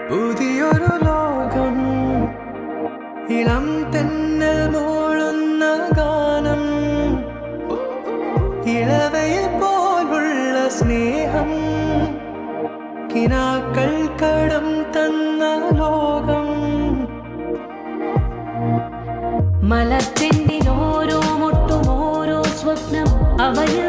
പുതിയൊരു ലോകം, ഇളം തെന്നൽ മൂളുന്ന ഗാനം, ഇളവയിൽ പോലുള്ള സ്നേഹം, കിനാക്കൾ കടം തന്ന ലോകം. മലർച്ചെണ്ടിൽ ഓരോ മുട്ടും ഓരോ സ്വപ്നം അവയിൽ